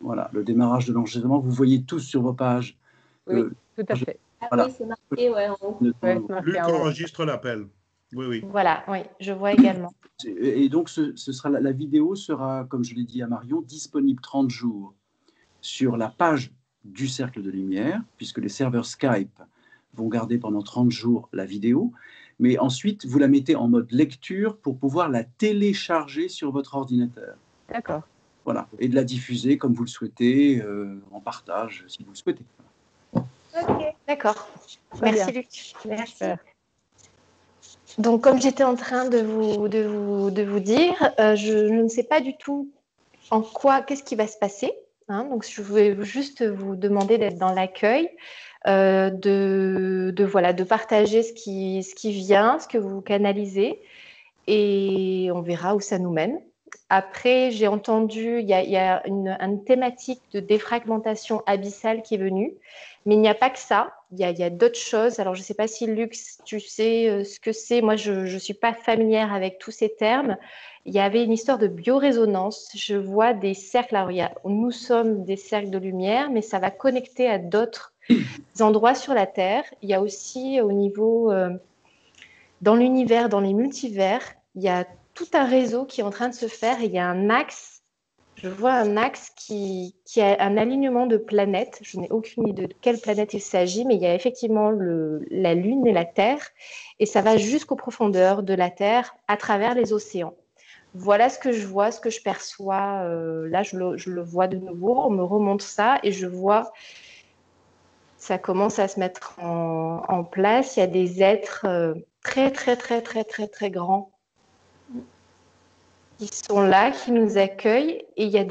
voilà, le démarrage de l'enregistrement. Vous voyez tous sur vos pages Oui, que tout à fait. Ah voilà. oui, c'est marqué, ouais, en haut. Ouais, c'est marqué Luc en haut. enregistre l'appel. Oui, oui. Voilà, oui, je vois également. Et donc, ce sera la vidéo sera, comme je l'ai dit à Marion, disponible 30 jours sur la page du Cercle de Lumière, puisque les serveurs Skype vont garder pendant 30 jours la vidéo. Mais ensuite, vous la mettez en mode lecture pour pouvoir la télécharger sur votre ordinateur. D'accord. Voilà, et de la diffuser comme vous le souhaitez, en partage, si vous le souhaitez. Ok, d'accord. Très Merci bien. Luc. Merci. Super. Donc, comme j'étais en train de vous dire, je ne sais pas du tout qu'est-ce qui va se passer. Hein. Donc, je vais juste vous demander d'être dans l'accueil, de partager ce qui vient, ce que vous canalisez, et on verra où ça nous mène. Après, j'ai entendu, il y a une thématique de défragmentation abyssale qui est venue, mais il n'y a pas que ça, il y a d'autres choses. Alors, je ne sais pas si Luc, tu sais ce que c'est. Moi, je ne suis pas familière avec tous ces termes. Il y avait une histoire de biorésonance. Je vois des cercles. Alors, nous sommes des cercles de lumière, mais ça va connecter à d'autres endroits sur la Terre. Il y a aussi au niveau, dans l'univers, dans les multivers, il y a tout un réseau qui est en train de se faire et il y a un axe. Je vois un axe qui a un alignement de planètes. Je n'ai aucune idée de quelle planète il s'agit, mais il y a effectivement la Lune et la Terre, et ça va jusqu'aux profondeurs de la Terre à travers les océans. Voilà ce que je vois, ce que je perçois. Là, je le vois de nouveau. On me remonte ça et je vois ça commence à se mettre en place. Il y a des êtres très, très, très, très, très, très grands qui sont là, qui nous accueillent. Et il y a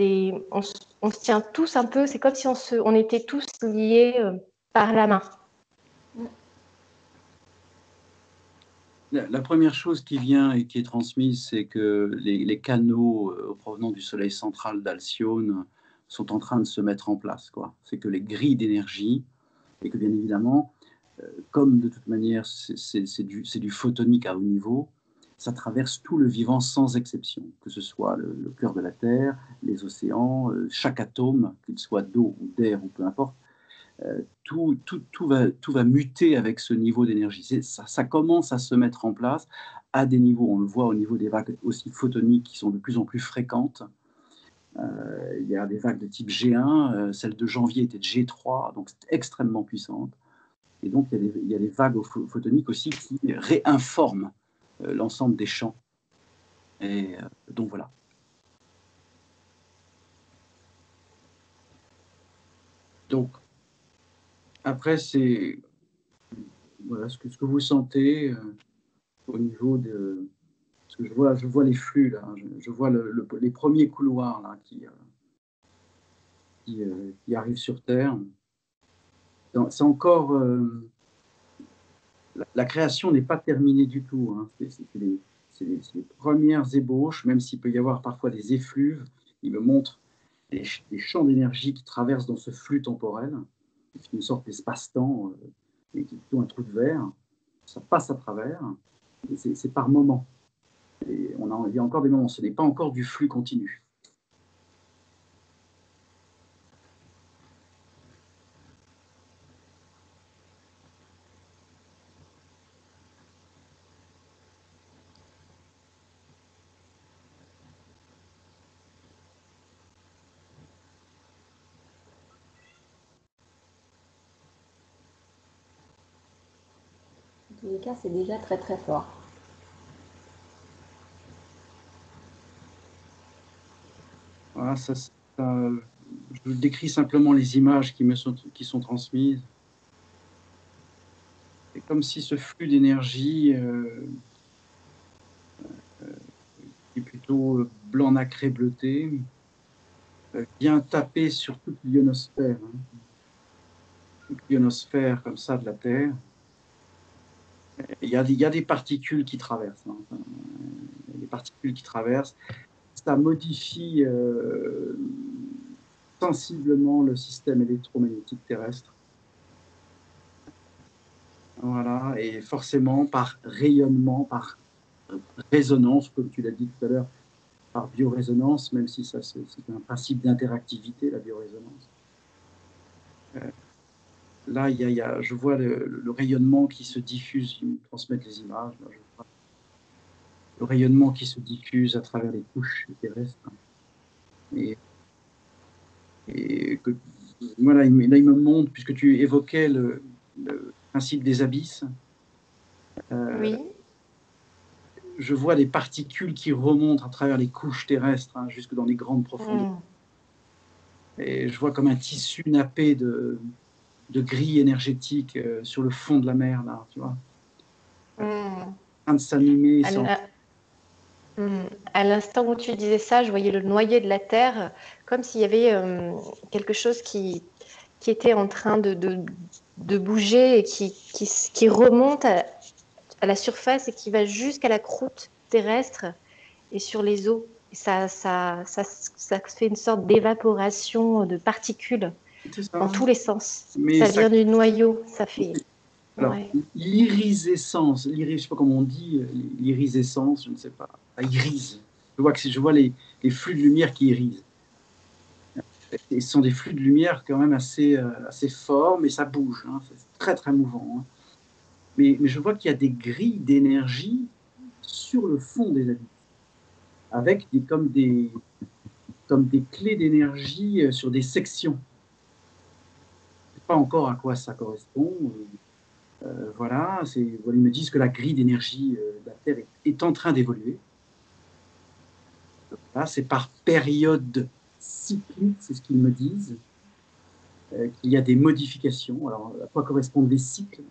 on se tient tous un peu, c'est comme si on était tous liés par la main. La première chose qui vient et qui est transmise, c'est que les canaux provenant du soleil central d'Alcyone sont en train de se mettre en place, quoi. C'est que les grilles d'énergie, et que bien évidemment, comme de toute manière c'est du photonique à haut niveau, ça traverse tout le vivant sans exception, que ce soit le cœur de la Terre, les océans, chaque atome, qu'il soit d'eau ou d'air ou peu importe, tout va muter avec ce niveau d'énergie. Ça commence à se mettre en place à des niveaux, on le voit au niveau des vagues aussi photoniques qui sont de plus en plus fréquentes. Il y a des vagues de type G1, celle de janvier était de G3, donc c'est extrêmement puissante. Et donc il y a des vagues photoniques aussi qui réinforment l'ensemble des champs. Et donc voilà. Donc, après, c'est voilà, ce que vous sentez au niveau de... Parce que je vois les flux, là, je vois les premiers couloirs là, qui arrivent sur Terre. C'est encore... la création n'est pas terminée du tout. Hein. C'est les premières ébauches, même s'il peut y avoir parfois des effluves. Il me montre des champs d'énergie qui traversent dans ce flux temporel. C'est une sorte d'espace-temps, et qui est plutôt un trou de verre. Ça passe à travers, et c'est par moments. Et il y a encore des moments, ce n'est pas encore du flux continu. En tous les cas, c'est déjà très très fort. Voilà, je décris simplement les images qui sont transmises. C'est comme si ce flux d'énergie qui est plutôt blanc nacré bleuté vient taper sur toute l'ionosphère. Hein. Toute l'ionosphère comme ça de la Terre. Il y a des particules qui traversent. Hein. Il y a des particules qui traversent. Ça modifie sensiblement le système électromagnétique terrestre. Voilà, et forcément par rayonnement, par résonance, comme tu l'as dit tout à l'heure, par biorésonance, même si ça c'est un principe d'interactivité, la biorésonance. Là, je vois le rayonnement qui se diffuse, ils me transmettent les images, là, je vois le rayonnement qui se diffuse à travers les couches terrestres. Et que, voilà, là, il me montre, puisque tu évoquais le principe des abysses, Oui. je vois des particules qui remontent à travers les couches terrestres, hein, jusque dans les grandes profondeurs. Et je vois comme un tissu nappé de grilles énergétiques sur le fond de la mer, là, tu vois, en train de s'animer. À l'instant où tu disais ça, je voyais le noyau de la Terre, comme s'il y avait quelque chose qui était en train de bouger et qui remonte à la surface et qui va jusqu'à la croûte terrestre et sur les eaux. Et ça fait une sorte d'évaporation de particules dans tous les sens. Mais Ça vient du noyau, ça fait... Alors, Ouais. l'irisescence, je ne sais pas comment on dit, l'irisescence, je ne sais pas, ça irise. Je vois les flux de lumière qui irisent. Et ce sont des flux de lumière quand même assez forts, mais ça bouge, hein, c'est très très mouvant. Hein. Mais je vois qu'il y a des grilles d'énergie sur le fond des abysses, avec comme des clés d'énergie sur des sections. Je ne sais pas encore à quoi ça correspond. Voilà, ils me disent que la grille d'énergie de la Terre est en train d'évoluer. Voilà, c'est par période cyclique, c'est ce qu'ils me disent, qu'il y a des modifications. Alors, à quoi correspondent les cycles?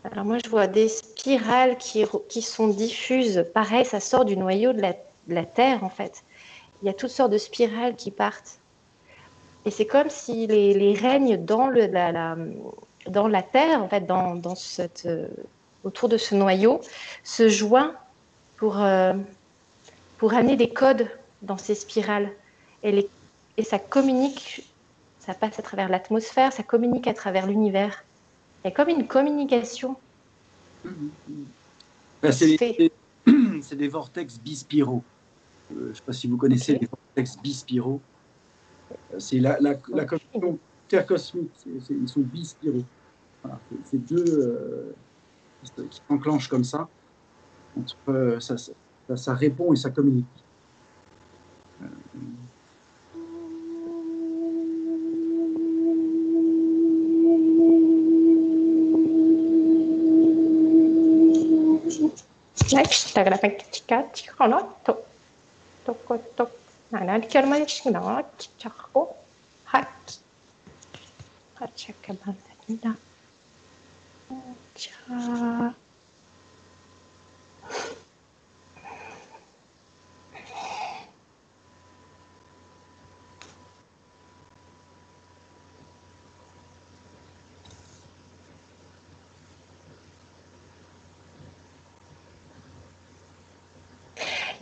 Alors moi, je vois des spirales qui sont diffuses. Pareil, ça sort du noyau de la Terre, en fait. Il y a toutes sortes de spirales qui partent. Et c'est comme si les règnes dans la Terre, en fait, autour de ce noyau, se joignent pour amener des codes dans ces spirales. Et ça communique, ça passe à travers l'atmosphère, ça communique à travers l'univers. Il y a comme une communication Ben, qui se fait. c'est des vortex bispiraux. Je ne sais pas si vous connaissez les vortex bispiraux. C'est la connexion intercosmique. Ils sont bispiraux. Voilà, c'est deux qui s'enclenchent comme ça. Ça répond et ça communique.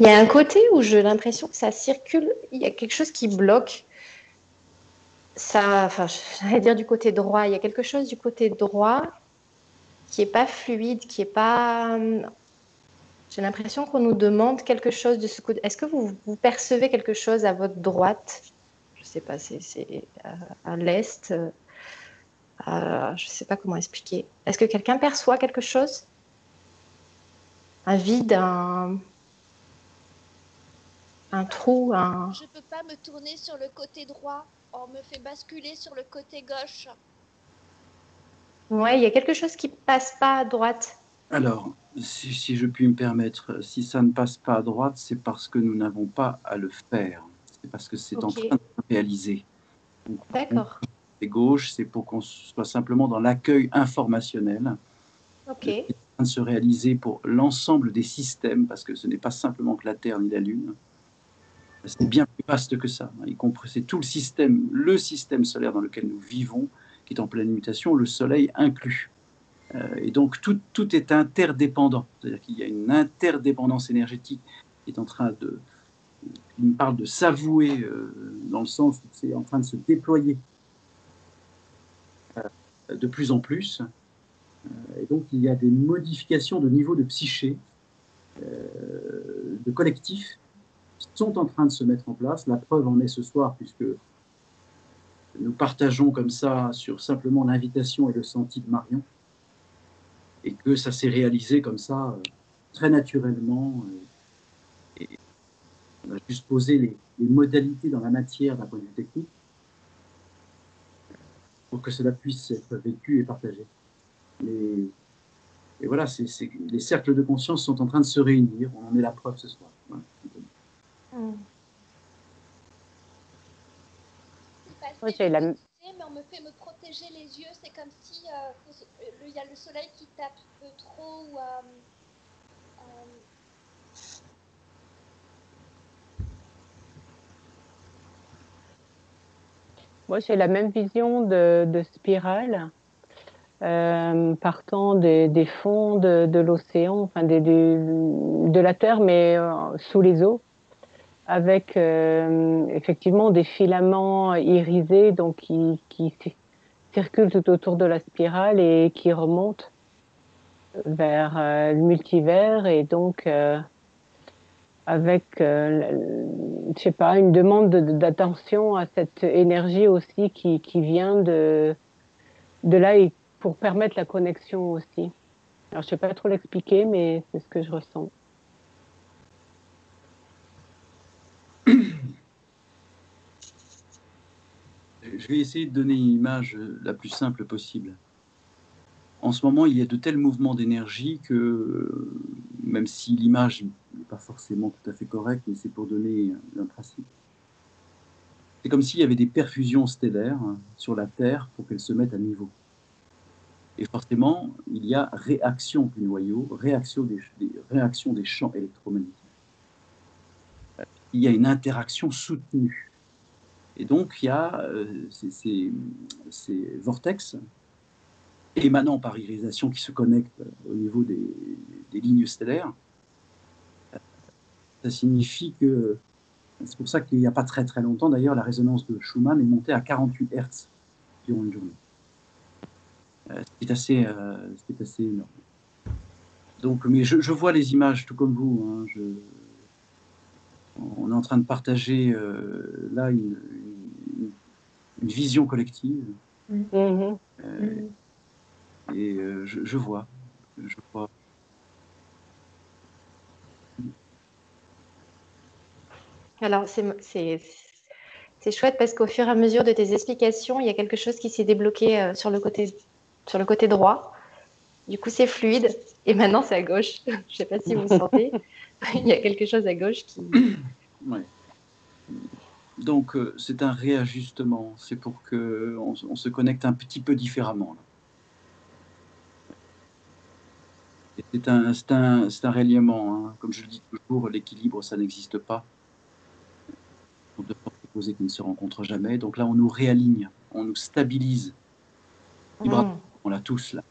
Il y a un côté où j'ai l'impression que ça circule, il y a quelque chose qui bloque. Ça, enfin, j'allais dire du côté droit, il y a quelque chose du côté droit qui n'est pas fluide, qui est pas... J'ai l'impression qu'on nous demande quelque chose de ce côté. Est-ce que vous percevez quelque chose à votre droite? Je ne sais pas, c'est à l'est. Je ne sais pas comment expliquer. Est-ce que quelqu'un perçoit quelque chose? Un vide, un trou, un... Je peux pas me tourner sur le côté droit. On me fait basculer sur le côté gauche. Ouais, il y a quelque chose qui passe pas à droite. Alors, si je puis me permettre, si ça ne passe pas à droite, c'est parce que nous n'avons pas à le faire. C'est parce que c'est en train de se réaliser. D'accord. Et gauche, c'est pour qu'on soit simplement dans l'accueil informationnel. Ok. C'est en train de se réaliser pour l'ensemble des systèmes, parce que ce n'est pas simplement que la Terre ni la Lune. C'est bien plus vaste que ça. C'est tout le système solaire dans lequel nous vivons, qui est en pleine mutation, le Soleil inclus. Et donc, tout est interdépendant. C'est-à-dire qu'il y a une interdépendance énergétique qui est en train il me parle de s'avouer dans le sens où c'est en train de se déployer de plus en plus. Et donc, il y a des modifications de niveau de psyché, de collectif, sont en train de se mettre en place. La preuve en est ce soir, puisque nous partageons comme ça sur simplement l'invitation et le senti de Marion, et que ça s'est réalisé comme ça, très naturellement. Et on a juste posé les modalités dans la matière d'un point de vue technique pour que cela puisse être vécu et partagé. Et voilà, les cercles de conscience sont en train de se réunir. On en est la preuve ce soir. Voilà. Oui, c'est la... mais on me fait me protéger les yeux. C'est comme si il y a le soleil qui tape trop. Moi, j'ai la même vision de spirale, partant des fonds de l'océan, enfin de la Terre, mais sous les eaux, avec effectivement des filaments irisés donc qui circulent tout autour de la spirale et qui remontent vers le multivers, et donc avec, je sais pas, une demande d'attention à cette énergie aussi qui vient de là, et pour permettre la connexion aussi. Alors, je sais pas trop l'expliquer, mais c'est ce que je ressens. Je vais essayer de donner une image la plus simple possible. En ce moment, il y a de tels mouvements d'énergie que, même si l'image n'est pas forcément tout à fait correcte, mais c'est pour donner un principe. C'est comme s'il y avait des perfusions stellaires sur la Terre pour qu'elle se mette à niveau. Et forcément, il y a réaction du noyau, réaction des champs électromagnétiques. Il y a une interaction soutenue. Et donc, il y a ces vortex émanant par irisation qui se connectent au niveau des lignes stellaires. Ça signifie que, c'est pour ça qu'il n'y a pas très très longtemps, d'ailleurs, la résonance de Schumann est montée à 48 Hertz durant une journée. C'est assez énorme. Donc, mais je vois les images tout comme vous. Hein, on est en train de partager là une vision collective. Et je vois. Alors, c'est chouette parce qu'au fur et à mesure de tes explications, il y a quelque chose qui s'est débloqué sur le côté droit. Du coup, c'est fluide. Et maintenant, c'est à gauche. Je ne sais pas si vous sentez. Il y a quelque chose à gauche qui... Ouais. Donc, c'est un réajustement. C'est pour qu'on se connecte un petit peu différemment. C'est un reliement. Hein. Comme je le dis toujours, l'équilibre, ça n'existe pas. On deux forces opposées qui ne se rencontrent jamais. Donc là, on nous réaligne, on nous stabilise. On l'a tous là.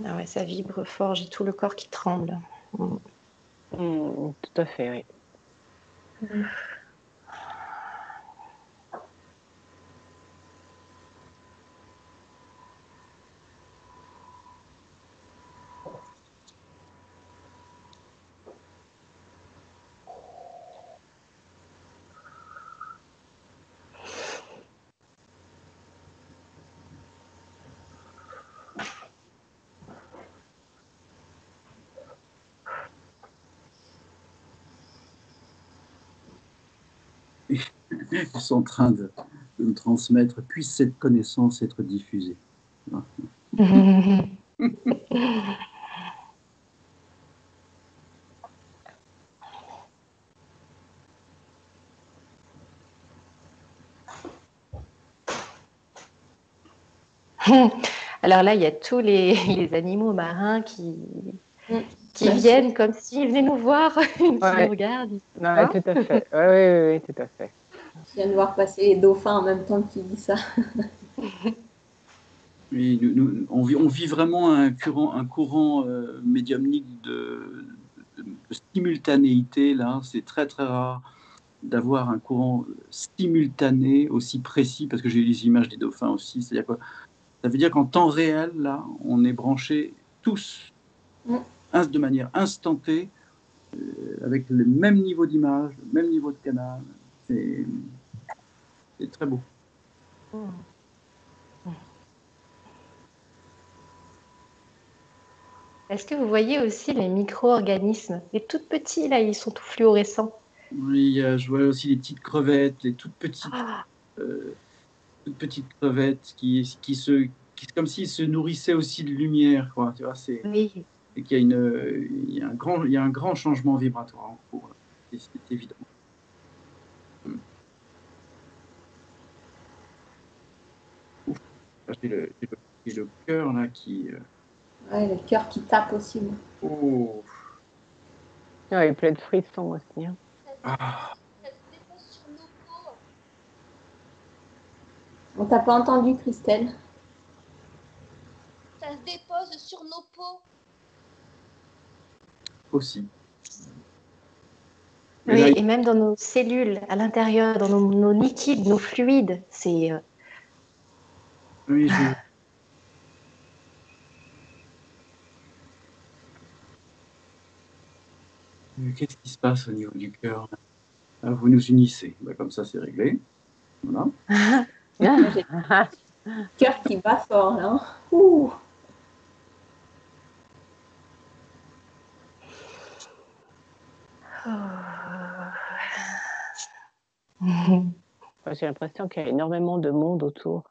Ah ouais, ça vibre fort, j'ai tout le corps qui tremble. Tout à fait, oui. Ils sont en train de me transmettre, puisse cette connaissance être diffusée. Alors là, il y a tous les animaux marins qui viennent comme s'ils venaient nous voir, qui nous regardent. Ouais, tout à fait. Oui, tout à fait. Je viens de voir passer les dauphins en même temps que tu dis ça. Oui, on vit vraiment un courant médiumnique de simultanéité. Là, c'est très très rare d'avoir un courant simultané aussi précis, parce que j'ai eu les images des dauphins aussi. C'est-à-dire que ça veut dire qu'en temps réel, là, on est branchés tous de manière instantanée, avec le même niveau d'image, le même niveau de canal. C'est très beau. Est-ce que vous voyez aussi les micro-organismes? Les tout petits, là, ils sont tout fluorescents. Oui, je vois aussi les petites crevettes, les toutes petites crevettes comme s'ils se nourrissaient aussi de lumière, quoi. Tu vois, Oui. et qu'il y a un grand changement vibratoire en cours, là. C'est évident. Ouf, j'ai le cœur là qui. Ouais, le cœur qui tape aussi. Oh. Ouais, il est plein de frissons aussi. Hein. Ah. Ça se dépose sur nos peaux. On t'a pas entendu, Christelle? Ça se dépose sur nos peaux. Aussi. Oui, là, et même dans nos cellules, à l'intérieur, dans nos liquides, nos fluides. C'est. Oui, qu'est-ce qui se passe au niveau du cœur? Vous nous unissez. Comme ça, c'est réglé. Voilà. J'ai le cœur qui bat fort, là. Ouh. J'ai l'impression qu'il y a énormément de monde autour.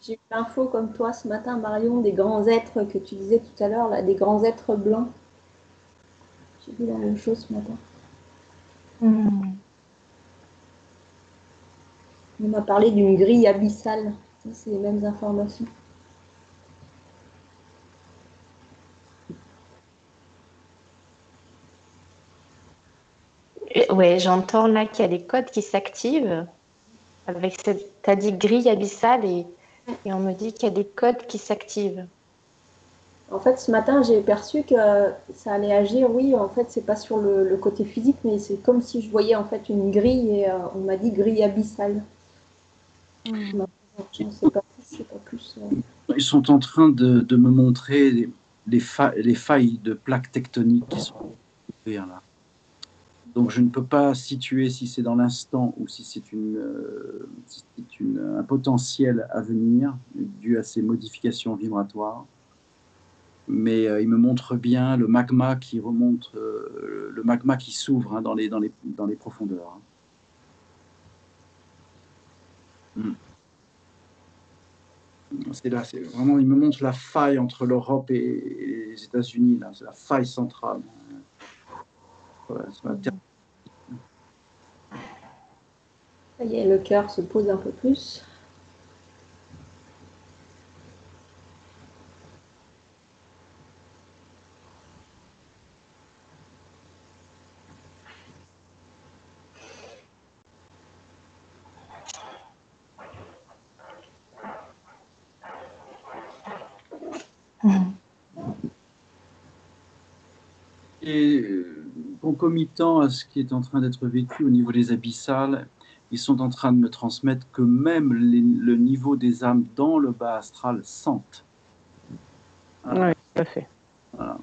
J'ai eu l'info comme toi ce matin, Marion, des grands êtres que tu disais tout à l'heure, là, des grands êtres blancs. J'ai vu la même chose ce matin. On m'a parlé d'une grille abyssale. Ça, c'est les mêmes informations. Ouais, j'entends là qu'il y a des codes qui s'activent avec cette, t'as dit grille abyssale et on me dit qu'il y a des codes qui s'activent. En fait, ce matin, j'ai perçu que ça allait agir. Oui, en fait, c'est pas sur le côté physique, mais c'est comme si je voyais en fait une grille et on m'a dit grille abyssale. Je ne sais pas plus. Ils sont en train de me montrer les failles de plaques tectoniques qui sont là. Donc je ne peux pas situer si c'est dans l'instant ou si c'est un potentiel à venir dû à ces modifications vibratoires. Mais il me montre bien le magma qui remonte, le magma qui s'ouvre dans les profondeurs. C'est là, c'est vraiment, il me montre la faille entre l'Europe et les États-Unis. C'est la faille centrale. Voilà, Ça y est, le cœur se pose un peu plus. Et concomitant à ce qui est en train d'être vécu au niveau des abyssales, ils sont en train de me transmettre que même le niveau des âmes dans le bas astral sentent. Oui, tout à fait. Voilà.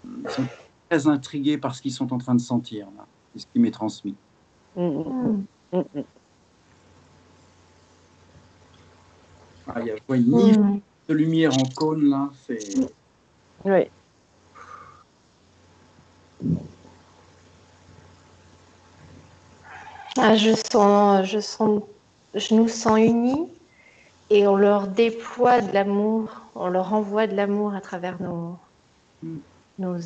Ils sont très intrigués par ce qu'ils sont en train de sentir. C'est ce qui m'est transmis. Je vois une nive de lumière en cône, là. Oui. Je nous sens unis et on leur déploie de l'amour, on leur envoie de l'amour à travers nos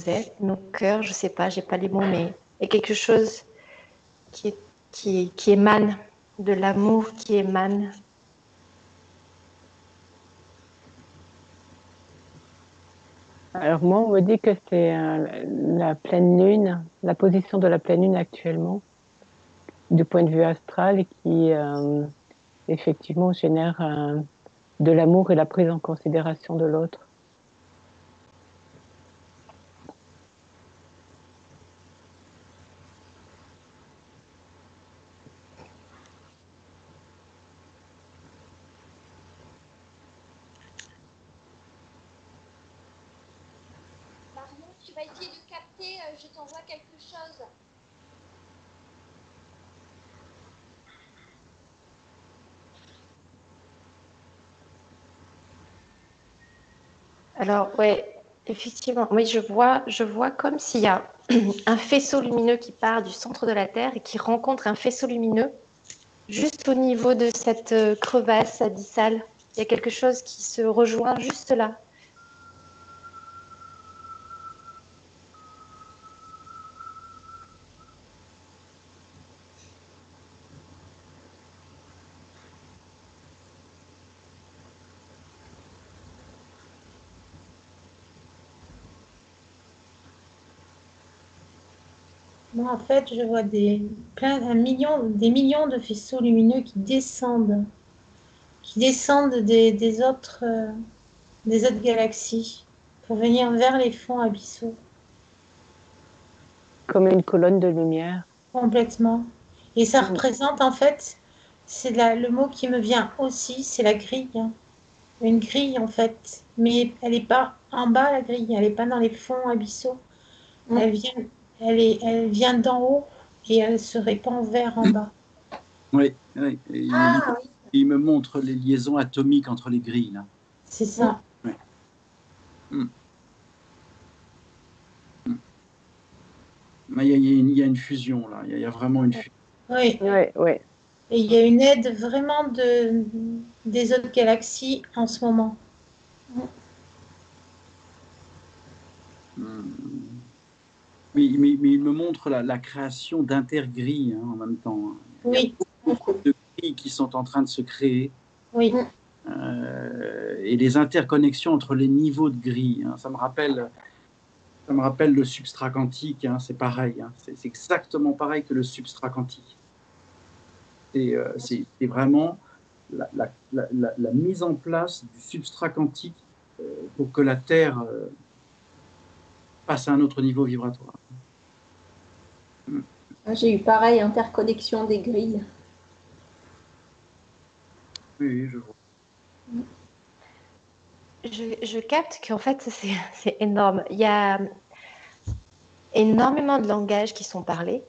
êtres, nos cœurs, je sais pas, j'ai pas les mots, mais il y a quelque chose qui émane, de l'amour qui émane. Alors moi, on me dit que c'est la pleine lune, la position de la pleine lune actuellement, du point de vue astral, qui effectivement génère de l'amour et la prise en considération de l'autre. va essayer de capter, je t'envoie quelque chose. Alors, ouais, effectivement, oui, je vois comme s'il y a un faisceau lumineux qui part du centre de la Terre et qui rencontre un faisceau lumineux juste au niveau de cette crevasse abyssale. Il y a quelque chose qui se rejoint juste là. Moi, en fait, je vois des millions de faisceaux lumineux qui descendent des autres galaxies pour venir vers les fonds abyssaux Comme une colonne de lumière. complètement. Et ça Mm. représente, en fait, le mot qui me vient aussi, c'est la grille, hein. Une grille, en fait. Mais elle n'est pas en bas, la grille. Elle n'est pas dans les fonds abyssaux. Mm. Elle vient, elle vient d'en haut et elle se répand vers en bas. Oui, oui. Et Ah oui. il me montre les liaisons atomiques entre les grilles, là. C'est ça. Mm. Mm. Mais il y a une fusion, là. Il y a vraiment une fusion. Oui. Ouais, ouais. Et il y a une aide vraiment des autres galaxies en ce moment. Mm. Mais il me montre la création d'intergrilles, hein, en même temps, hein. Il y a Oui, beaucoup de grilles qui sont en train de se créer. oui, Et les interconnexions entre les niveaux de grilles, hein. Ça me rappelle le substrat quantique, hein, c'est pareil, hein. C'est exactement pareil que le substrat quantique. C'est vraiment la mise en place du substrat quantique pour que la Terre passe à un autre niveau vibratoire. Ah, j'ai eu pareil, interconnexion des grilles. Oui, je vois. Je capte qu'en fait, c'est énorme. Il y a énormément de langages qui sont parlés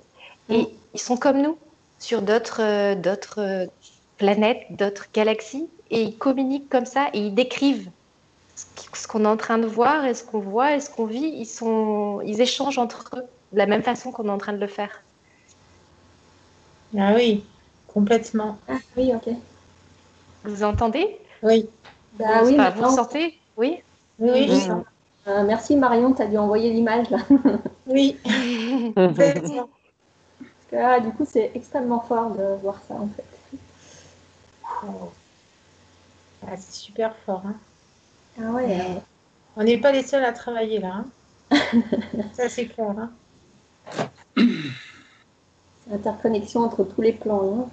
et ils sont comme nous sur d'autres planètes, d'autres galaxies et ils communiquent comme ça et ils décrivent ce qu'on est en train de voir et ce qu'on voit et ce qu'on vit. Ils échangent entre eux de la même façon qu'on est en train de le faire. ah oui, complètement. Ah oui, ok. Vous entendez? Oui, Bah oui, Enfin, vous maintenant. ressentez? Oui? oui, oui, je Oui. sens. Merci Marion, tu as dû envoyer l'image là. Oui, complètement. Parce que, ah, du coup, c'est extrêmement fort de voir ça en fait. Ah, c'est super fort, hein. Ah ouais, On n'est pas les seuls à travailler là, hein. Ça, c'est clair, hein. c'est interconnexion entre tous les plans, hein.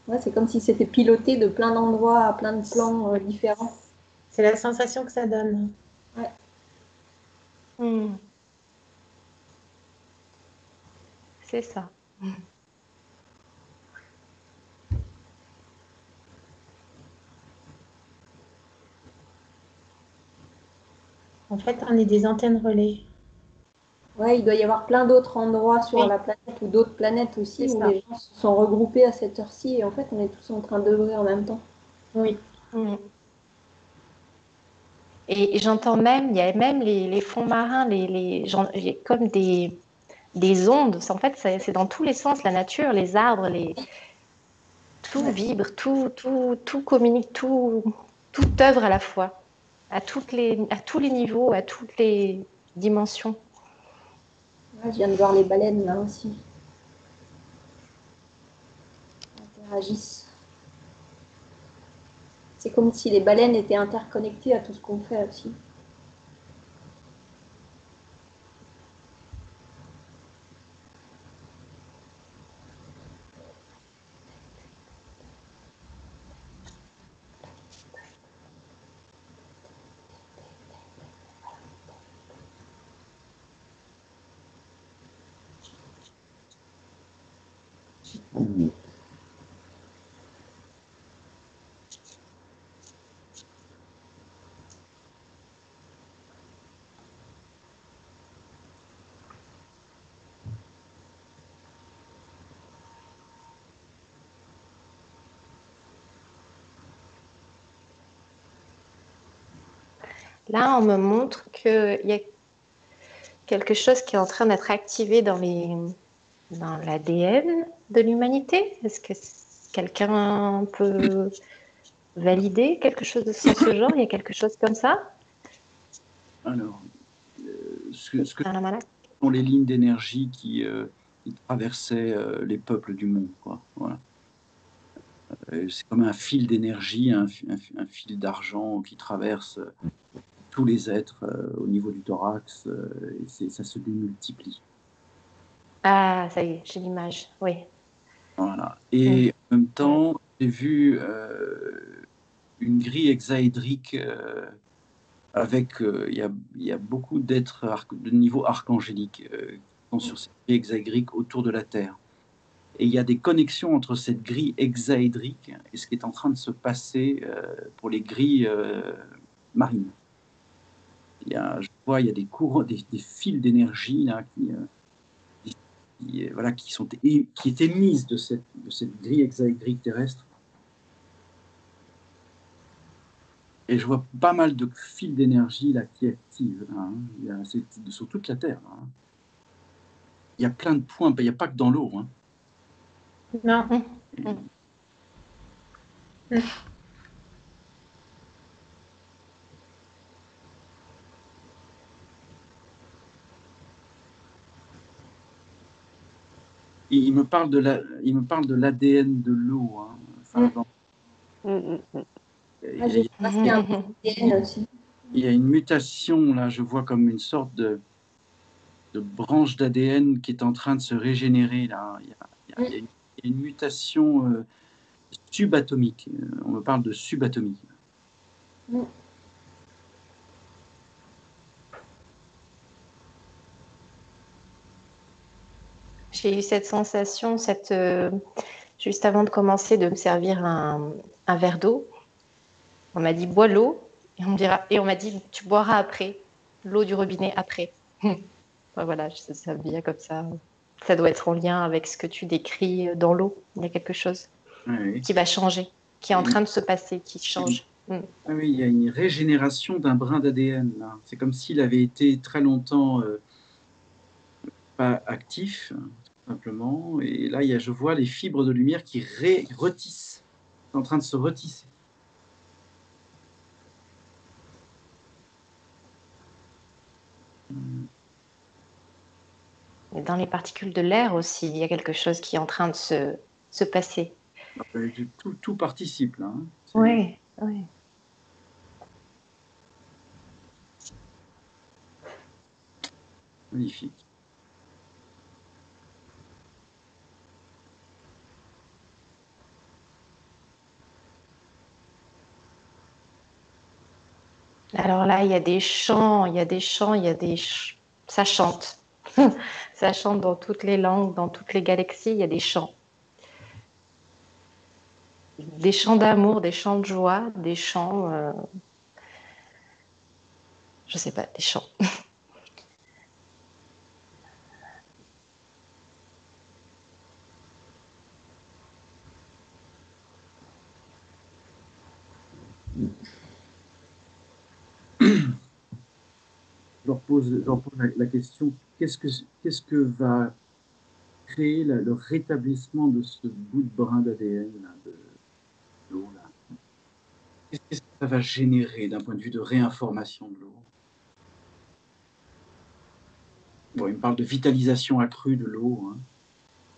Ouais, c'est comme si c'était piloté de plein d'endroits à plein de plans différents. C'est la sensation que ça donne. Ouais. Hmm. C'est ça. En fait, on est des antennes relais. Ouais, il doit y avoir plein d'autres endroits sur Oui, la planète ou d'autres planètes aussi c'est où ça. les gens se sont regroupés à cette heure-ci et en fait on est tous en train d'œuvrer en même temps. Oui, Hmm. Et j'entends même, il y a même les fonds marins, il y a comme des ondes. En fait, c'est dans tous les sens, la nature, les arbres, tout Ouais. vibre, tout communique, tout œuvre à la fois, à tous les niveaux, à toutes les dimensions. Ouais, je viens de voir les baleines là aussi. Interagissent. C'est comme si les baleines étaient interconnectées à tout ce qu'on fait aussi. Là, on me montre qu'il y a quelque chose qui est en train d'être activé dans l'ADN de l'humanité. Est-ce que quelqu'un peut valider quelque chose de ce genre? Il y a quelque chose comme ça? Alors, ce que Dans la sont les lignes d'énergie qui traversaient les peuples du monde, quoi. Voilà. C'est comme un fil d'énergie, un fil d'argent qui traverse tous les êtres au niveau du thorax, et ça se démultiplie. Ah, ça y est, j'ai l'image, oui. Voilà. Et en même temps, j'ai vu une grille hexaédrique avec, il y a beaucoup d'êtres de niveau archangélique qui sont sur cette grille hexaédrique autour de la Terre. Et il y a des connexions entre cette grille hexaédrique et ce qui est en train de se passer pour les grilles marines. Je vois, il y a des courants, des fils d'énergie là qui est émise de cette grille hexaédrique terrestre. Et je vois pas mal de fils d'énergie là qui activent, hein. C'est sur toute la Terre. Hein. Il y a plein de points, il n'y a pas que dans l'eau. Hein. Non. Il me parle de l'ADN de l'eau. Hein. Enfin, il y a une mutation là, je vois comme une sorte de branche d'ADN qui est en train de se régénérer là. Il y a une mutation subatomique. On me parle de subatomique. J'ai eu cette sensation, juste avant de commencer, de me servir un verre d'eau. On m'a dit bois l'eau et on m'a dit tu boiras après, l'eau du robinet après. Voilà, ça me vient comme ça. Ça doit être en lien avec ce que tu décris dans l'eau. Il y a quelque chose qui va changer, qui est en train de se passer, qui change. Ah oui, il y a une régénération d'un brin d'ADN là. C'est comme s'il avait été très longtemps pas actif, tout simplement. Et là, je vois les fibres de lumière qui retissent. C'est en train de se retisser. Et dans les particules de l'air aussi, il y a quelque chose qui est en train de se passer. Tout participe là. Hein. Oui, oui. Magnifique. Alors là, il y a des chants, ça chante. Ça chante dans toutes les langues, dans toutes les galaxies, il y a des chants. Des chants d'amour, des chants de joie, des chants... je sais pas, des chants. Je leur pose la question, qu'est-ce que va créer le rétablissement de ce bout de brin d'ADN de l'eau là? Qu'est-ce que ça va générer d'un point de vue de réinformation de l'eau? Bon, il me parle de vitalisation accrue de l'eau, hein.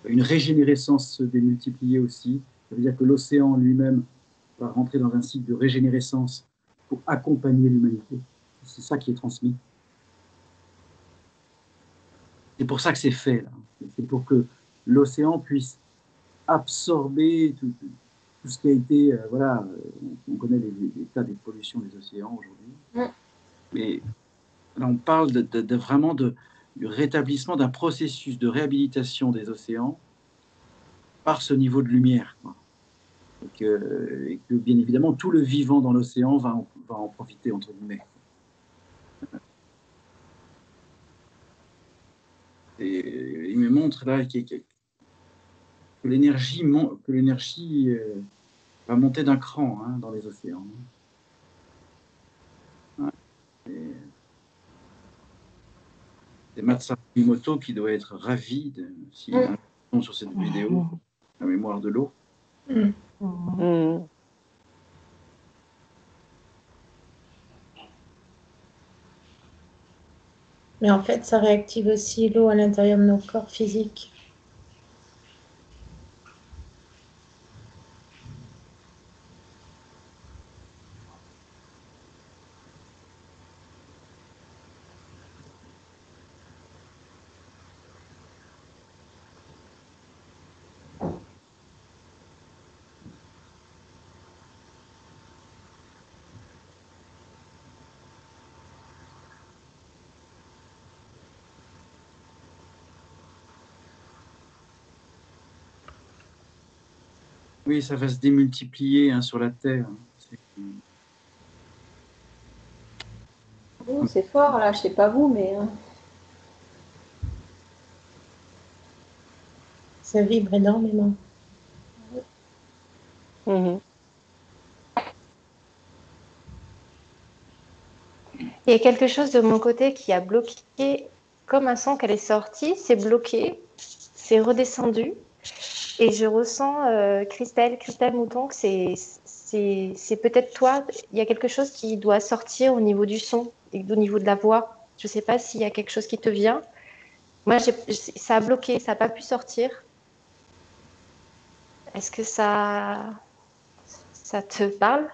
Une régénérescence démultipliée aussi. Ça veut dire que l'océan lui-même va rentrer dans un cycle de régénérescence pour accompagner l'humanité. C'est ça qui est transmis. C'est pour ça que c'est fait, là. C'est pour que l'océan puisse absorber tout ce qui a été... voilà, on connaît les tas des pollutions des océans aujourd'hui. Mais là, on parle vraiment du rétablissement d'un processus de réhabilitation des océans par ce niveau de lumière. Quoi. Et que, bien évidemment, tout le vivant dans l'océan va en profiter, entre guillemets. Et il me montre là que l'énergie va monter d'un cran, hein, dans les océans. Ouais. C'est Matsa Mimoto qui doit être ravi s'il a un son sur cette vidéo, la mémoire de l'eau. Mm. Mais en fait, ça réactive aussi l'eau à l'intérieur de nos corps physiques. Oui, ça va se démultiplier sur la Terre. Oh, c'est fort, là, je sais pas vous, mais... Ça vibre énormément. Mhm. Il y a quelque chose de mon côté qui a bloqué, comme un son qu'elle est sortie, c'est bloqué, c'est redescendu. Et je ressens, Christelle Mouton, que c'est peut-être toi, il y a quelque chose qui doit sortir au niveau du son et au niveau de la voix. Je ne sais pas s'il y a quelque chose qui te vient. Moi, ça a bloqué, ça n'a pas pu sortir. Est-ce que ça te parle?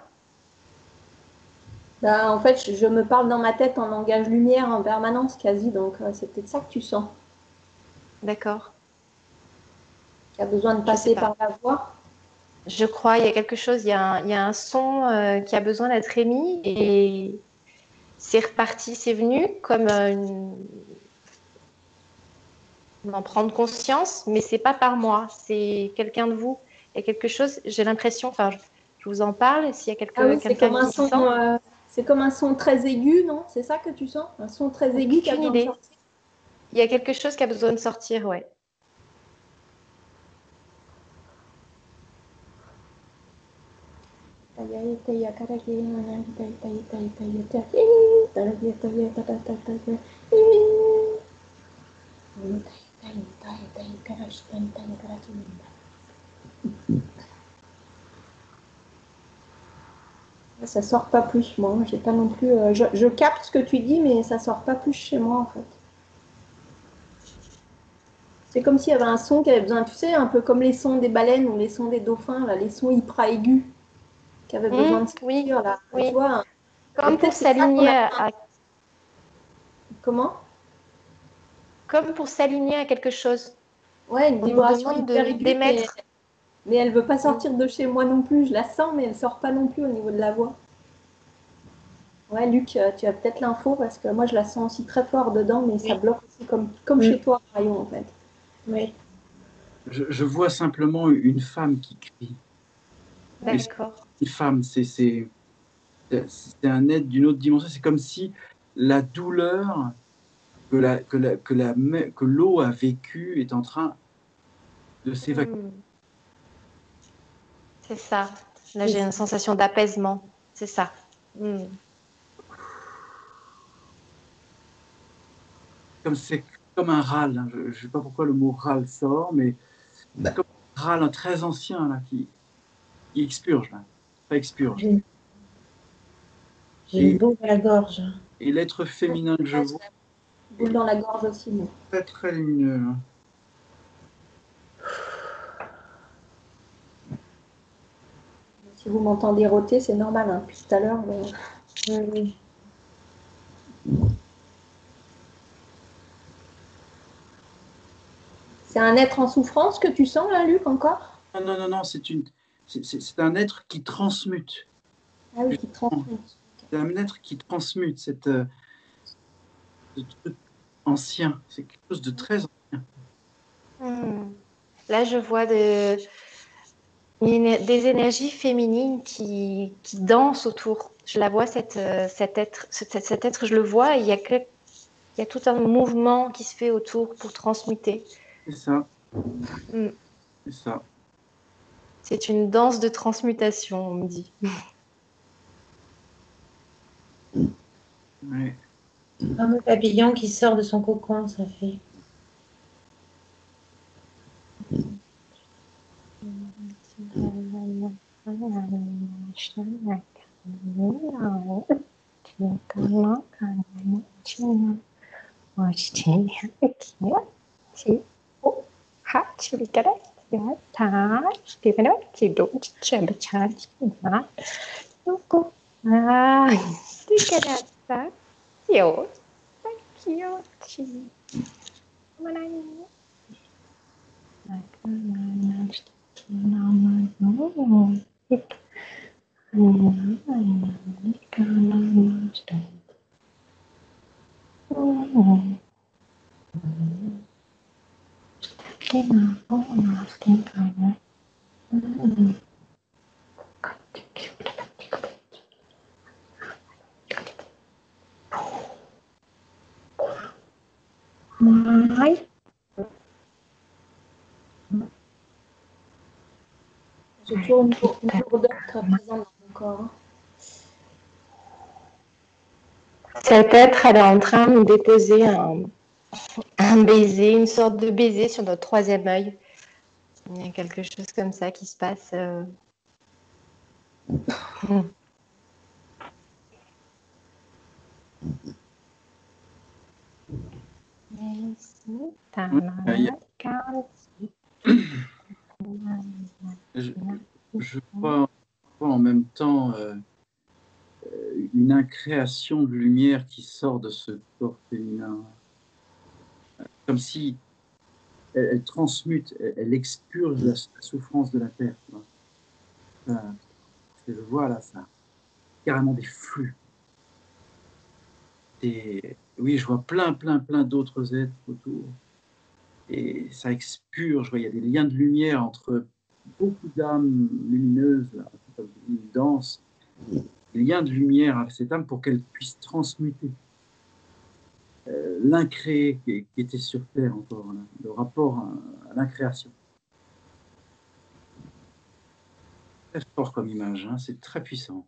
Bah, en fait, je me parle dans ma tête en langage lumière en permanence, quasi, donc c'est peut-être ça que tu sens. D'accord. Tu as besoin de Je sais passer pas. par la voix. Je crois, il y a quelque chose, il y a un son qui a besoin d'être émis et c'est reparti, c'est venu comme d'en prendre conscience, mais c'est pas par moi, c'est quelqu'un de vous. Il y a quelque chose, j'ai l'impression, enfin, je vous en parle, s'il y a Ah oui, quelqu'un qui sent, c'est comme un son très aigu, non? C'est ça que tu sens? Un son très aigu qui a aucune besoin de idée. sortir? Il y a quelque chose qui a besoin de sortir, ouais. Ça sort pas plus, moi. J'ai pas non plus. Je capte ce que tu dis, mais ça sort pas plus chez moi, en fait. C'est comme s'il y avait un son qui avait besoin, tu sais, un peu comme les sons des baleines ou les sons des dauphins, là, les sons hyper aigus qui avaient besoin de Oui, sortir, là. Tu oui. vois? Et Comme pour peut-être c'est ça qu'on s'aligner a. à, Comment? comme pour s'aligner à quelque chose. Ouais, une On nous vibration demande hyper aiguë, d'émettre. mais elle veut pas sortir de chez moi non plus. Je la sens, mais elle sort pas non plus au niveau de la voix. Ouais, Luc, tu as peut-être l'info parce que moi je la sens aussi très fort dedans, mais ça Oui. bloque aussi comme chez toi, Rayon, en fait. Oui. Je vois simplement une femme qui crie. Mais c'est D'accord. une femme, c'est un être d'une autre dimension. C'est comme si la douleur que l'eau a vécue est en train de s'évacuer. C'est ça. Là, j'ai une sensation d'apaisement. C'est ça. C'est comme un râle. Je ne sais pas pourquoi le mot râle sort, mais c'est comme un râle très ancien là, qui expurge. Là. Pas expurge. J'ai une boule à la gorge. Et l'être féminin que je vois, Boule dans la gorge aussi. Mais... très très lumineux. Si vous m'entendez rôter, c'est normal. Hein. Depuis tout à l'heure. Oui. C'est un être en souffrance que tu sens là, Luc, encore? Non, c'est un être qui transmute. Ah oui, qui transmute. C'est un être qui transmute ce truc ancien. C'est quelque chose de très ancien. Là, je vois des énergies féminines qui dansent autour. Je la vois, cet être, je le vois, et il y a tout un mouvement qui se fait autour pour transmuter. C'est ça. C'est ça. C'est une danse de transmutation, on me dit. Ouais. Comme le papillon qui sort de son cocon, ça fait. J'ai toujours une lourdeur très présente dans mon corps. Cette être, elle est en train de déposer un baiser, une sorte de baiser sur notre troisième œil. Il y a quelque chose comme ça qui se passe. Je vois en même temps une incréation de lumière qui sort de ce corps féminin, comme si elle transmute, elle expurge la souffrance de la terre. Ce que je vois là, ça, carrément des flux. Oui, je vois plein d'autres êtres autour. Et ça expurge, il y a des liens de lumière entre beaucoup d'âmes lumineuses, là, comme une danse, des liens de lumière à cette âme pour qu'elle puisse transmuter l'incréé qui était sur Terre encore, là, le rapport à l'incréation. Très fort comme image, hein, c'est très puissant.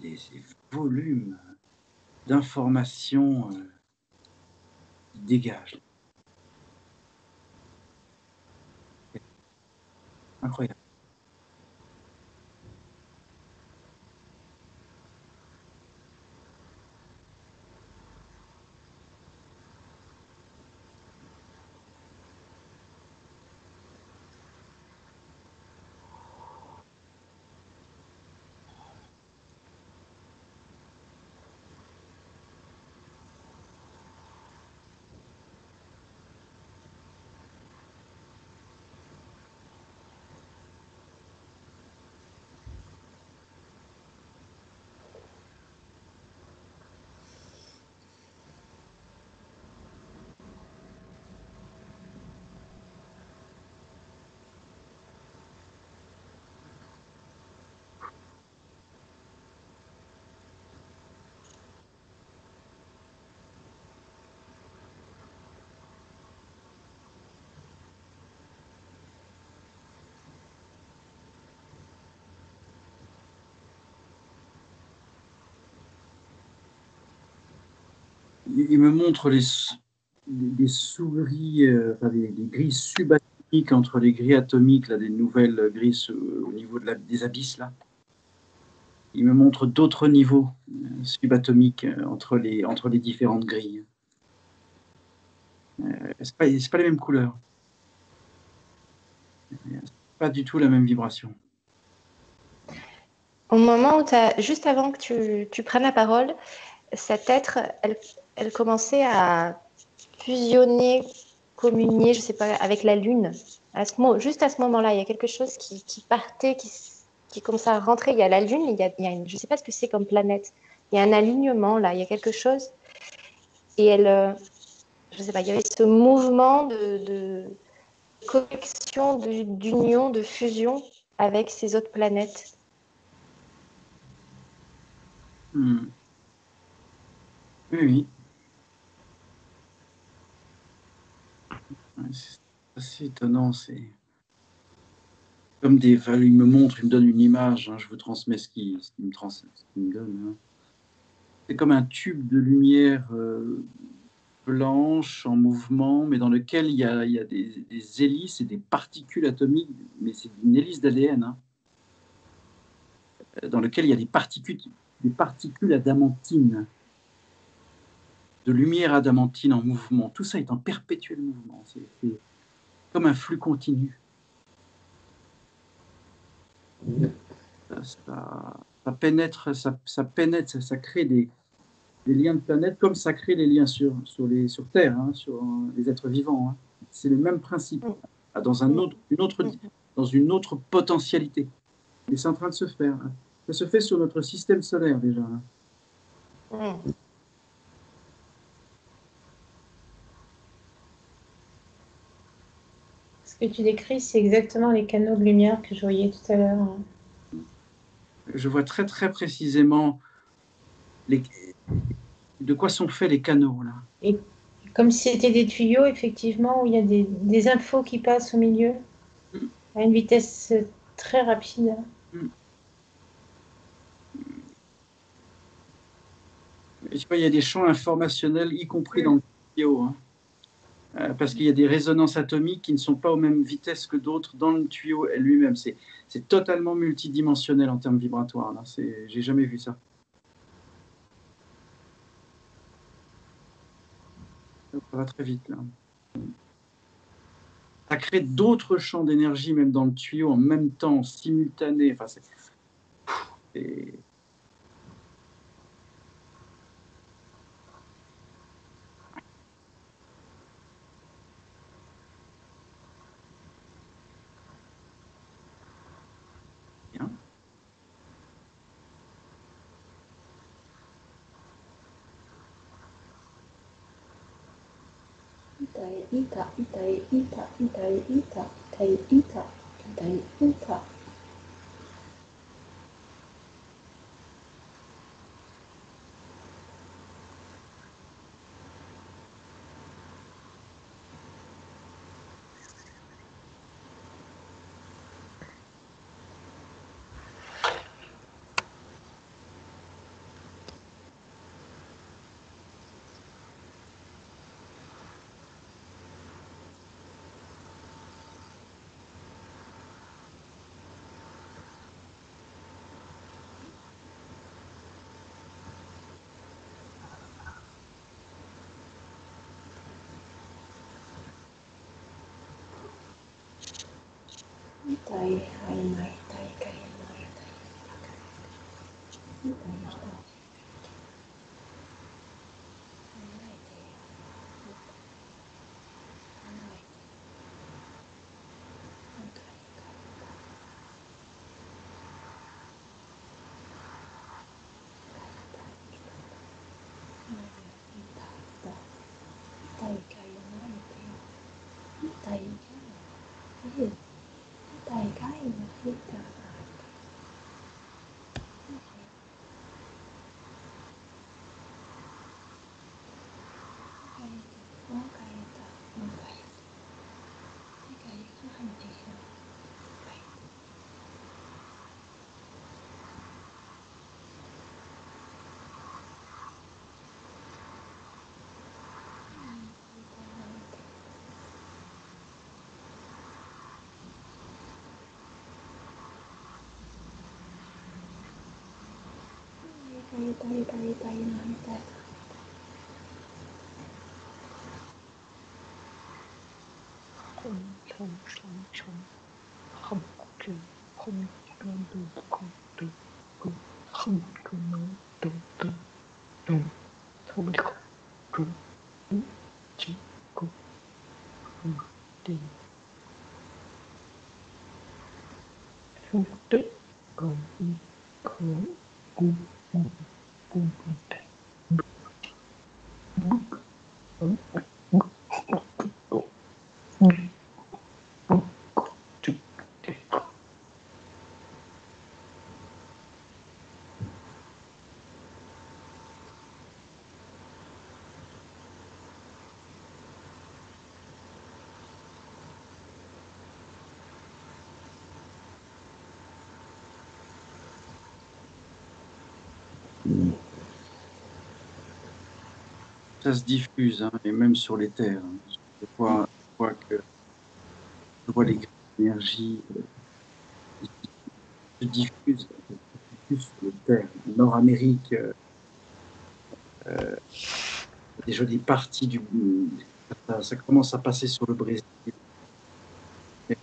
Ces volumes d'informations qui dégagent. Incroyable. Il me montre des souris, enfin des grilles subatomiques entre les grilles atomiques, là, des nouvelles grilles au niveau des abysses. Là. Il me montre d'autres niveaux subatomiques entre les différentes grilles. C'est pas les mêmes couleurs. Pas du tout la même vibration. Au moment où juste avant que tu prennes la parole, cette être, elle commençait à fusionner, communier, je sais pas, avec la Lune. Juste à ce moment-là, il y a quelque chose qui partait, qui commençait à rentrer. Il y a la Lune, je ne sais pas ce que c'est comme planète. Il y a un alignement là, il y a quelque chose. Et elle, je sais pas, il y avait ce mouvement de connexion, d'union, de fusion avec ces autres planètes. Oui, oui. C'est assez étonnant. Comme des, enfin, il me montre, il me donne une image, hein, je vous transmets ce qu'il me donne. Hein. C'est comme un tube de lumière blanche en mouvement, mais dans lequel il y a des hélices et des particules atomiques, mais c'est une hélice d'ADN, hein, dans lequel il y a des particules adamantines, de lumière adamantine en mouvement. Tout ça est en perpétuel mouvement. C'est comme un flux continu. Ça pénètre, ça crée des liens de planètes comme ça crée les liens sur Terre, hein, sur les êtres vivants. Hein. C'est le même principe, dans dans une autre potentialité. Et c'est en train de se faire. Hein. Ça se fait sur notre système solaire déjà. Hein. Ce que tu décris, c'est exactement les canaux de lumière que je voyais tout à l'heure. Je vois très très précisément de quoi sont faits les canaux là. Et comme si c'était des tuyaux, effectivement, où il y a des infos qui passent au milieu à une vitesse très rapide. Et tu vois, il y a des champs informationnels, y compris dans le tuyau. Hein. Parce qu'il y a des résonances atomiques qui ne sont pas aux mêmes vitesses que d'autres dans le tuyau lui-même. C'est totalement multidimensionnel en termes vibratoires. J'ai jamais vu ça. Ça va très vite là. Ça crée d'autres champs d'énergie même dans le tuyau en même temps, en simultané. Enfin, c'est... Bien. Ita, ita, ita, ita, ita, ita, ita, ita, ita. Tai hai mai tai kai mai tai tai tai kai mai tai kai tai kai mai tai mai tai Ça se diffuse, hein, et même sur les terres. Hein. Je vois les graines d'énergie se diffusent sur les terres. Nord-Amérique, déjà des parties du. Ça commence à passer sur le Brésil. Et,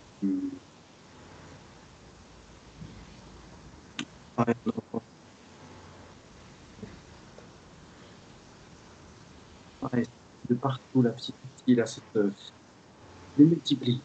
pareil, de partout, la petite là, se multiplie.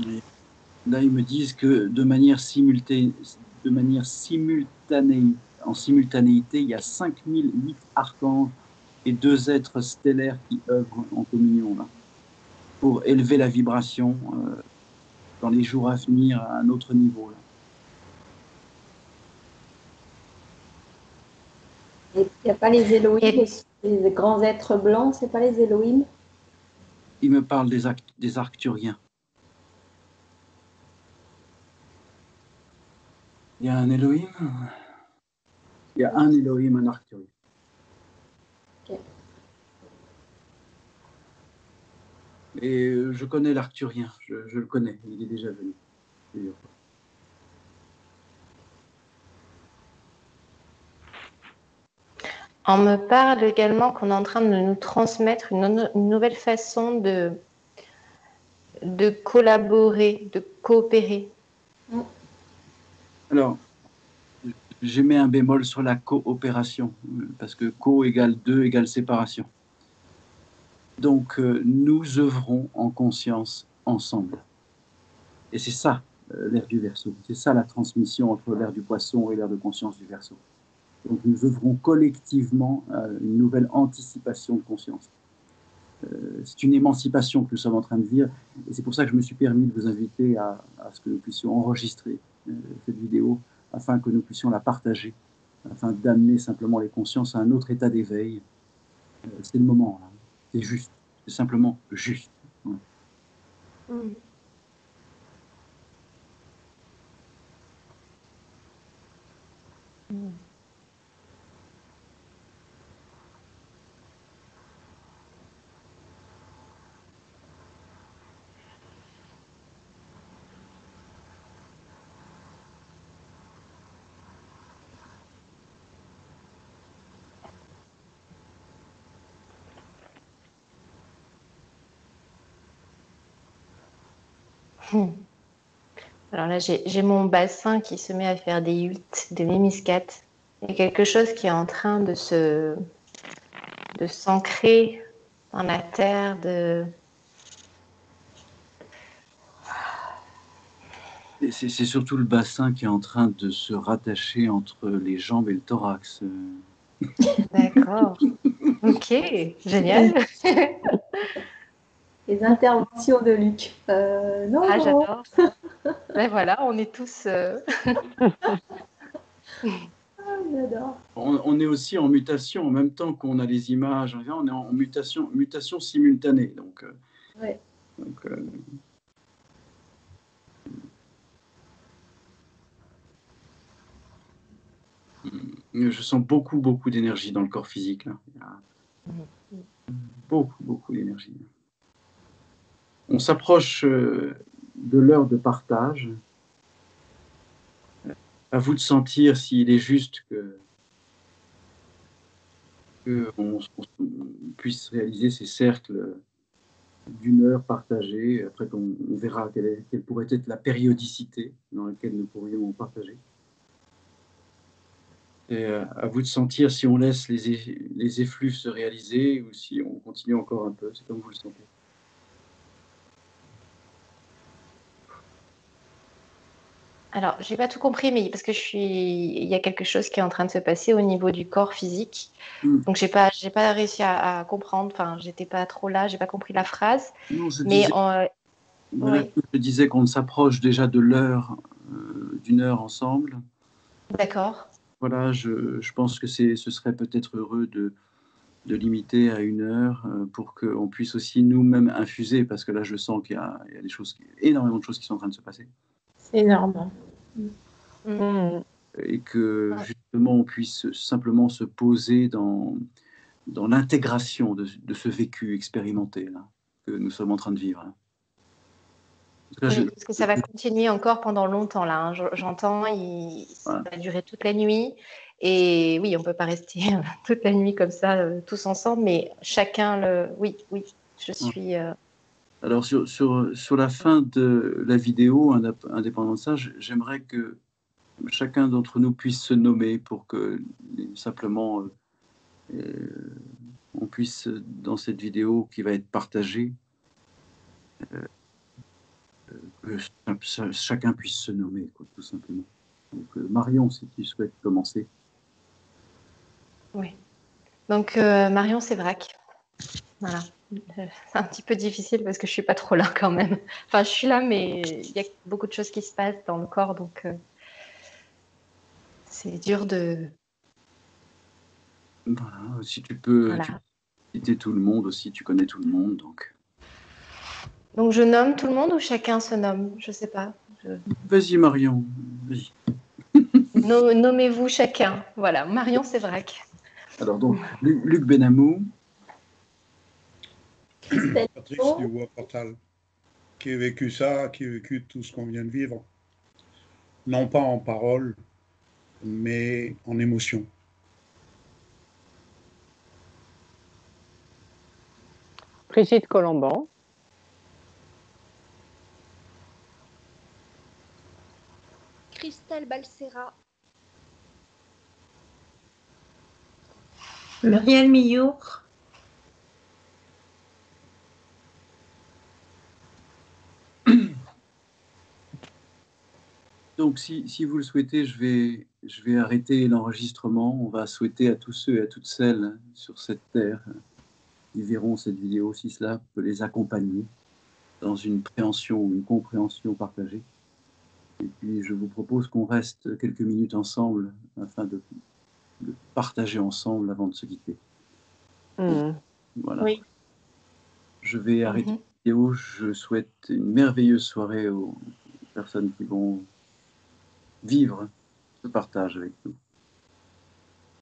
Et là, ils me disent que de manière simultanée, en simultanéité, il y a 5008 archanges et 2 êtres stellaires qui œuvrent en communion là, pour élever la vibration dans les jours à venir à un autre niveau. Là. Il n'y a pas les Elohim, les grands êtres blancs, c'est pas les Elohim? Il me parle des Arcturiens. Il y a un Elohim. Il y a un Elohim, un Arcturien. Okay. Et je connais l'Arcturien, je le connais, il est déjà venu. On me parle également qu'on est en train de nous transmettre une nouvelle façon de collaborer, de coopérer. Alors, j'ai mis un bémol sur la coopération, parce que co égale 2 égale séparation. Donc, nous œuvrons en conscience ensemble. Et c'est ça, l'ère du Verseau. C'est ça la transmission entre l'ère du Poisson et l'ère de conscience du Verseau. Donc, nous œuvrons collectivement à une nouvelle anticipation de conscience. C'est une émancipation que nous sommes en train de vivre. Et c'est pour ça que je me suis permis de vous inviter à ce que nous puissions enregistrer cette vidéo afin que nous puissions la partager, afin d'amener simplement les consciences à un autre état d'éveil. C'est le moment, là. C'est juste. C'est simplement juste. Ouais. Mmh. Mmh. Alors là, j'ai mon bassin qui se met à faire des hultes, des mémiscates. Il y a quelque chose qui est en train de s'ancrer dans la terre, C'est surtout le bassin qui est en train de se rattacher entre les jambes et le thorax. D'accord. Ok, génial. Les interventions de Luc. Non, Ah, non. j'adore. Ben voilà, on est tous. J'adore. On est aussi en mutation en même temps qu'on a les images. On est en mutation simultanée. Donc, Ouais. Je sens beaucoup d'énergie dans le corps physique. Là. Beaucoup d'énergie. On s'approche de l'heure de partage. À vous de sentir s'il est juste qu'on puisse réaliser ces cercles d'une heure partagée. Après, on verra quelle pourrait être la périodicité dans laquelle nous pourrions partager. Et à vous de sentir si on laisse les effluves se réaliser ou si on continue encore un peu. C'est comme vous le sentez. Alors, j'ai pas tout compris, mais parce que il y a quelque chose qui est en train de se passer au niveau du corps physique. Hmm. Donc, j'ai pas réussi à comprendre. Enfin, j'étais pas trop là, j'ai pas compris la phrase. Non, je Mais disais, voilà, oui, je disais qu'on s'approche déjà de l'heure, d'une heure ensemble. d'accord. Voilà, je pense que ce serait peut-être heureux de limiter à 1 heure pour qu'on puisse aussi nous-mêmes infuser, parce que là, je sens qu'il y a des choses, énormément de choses qui sont en train de se passer. C'est énorme. Mm. Et que Ouais. justement, on puisse simplement se poser dans l'intégration de ce vécu expérimenté là, que nous sommes en train de vivre. Là. En tout cas, Oui, parce que ça va continuer encore pendant longtemps là. Hein. J'entends, ça voilà. va durer toute la nuit. Et oui, on peut pas rester toute la nuit comme ça, tous ensemble, mais chacun le. Oui, oui, je suis. Alors, sur la fin de la vidéo, indépendamment de ça, j'aimerais que chacun d'entre nous puisse se nommer pour que simplement on puisse, dans cette vidéo qui va être partagée, que chacun puisse se nommer, quoi, tout simplement. Donc, Marion, si tu souhaites commencer. Oui. Donc, Marion Sévrac. Voilà. C'est un petit peu difficile parce que je suis pas trop là quand même. Enfin, je suis là, mais il y a beaucoup de choses qui se passent dans le corps, donc c'est dur de. Voilà, si tu peux, Voilà. tu peux citer tout le monde aussi, tu connais tout le monde, donc. Donc, je nomme tout le monde ou chacun se nomme? Je sais pas. Vas-y, Marion. Vas-y. Nommez-vous chacun. Voilà. Marion Sévrac. Alors, donc, Luc Benamou. Christelle Patrice Pinault, Dubois Portal, qui a vécu ça, qui a vécu tout ce qu'on vient de vivre. Non pas en parole, mais en émotion. Brigitte Colomban, Christelle Balsera, Muriel Millour, Donc, si vous le souhaitez, je vais arrêter l'enregistrement. On va souhaiter à tous ceux et à toutes celles sur cette terre qui verront cette vidéo, si cela peut les accompagner dans une préhension ou une compréhension partagée. Et puis, je vous propose qu'on reste quelques minutes ensemble afin de partager ensemble avant de se quitter. mm. Voilà. Oui. Je vais arrêter la vidéo. Je souhaite une merveilleuse soirée aux personnes qui vont vivre ce partage avec nous.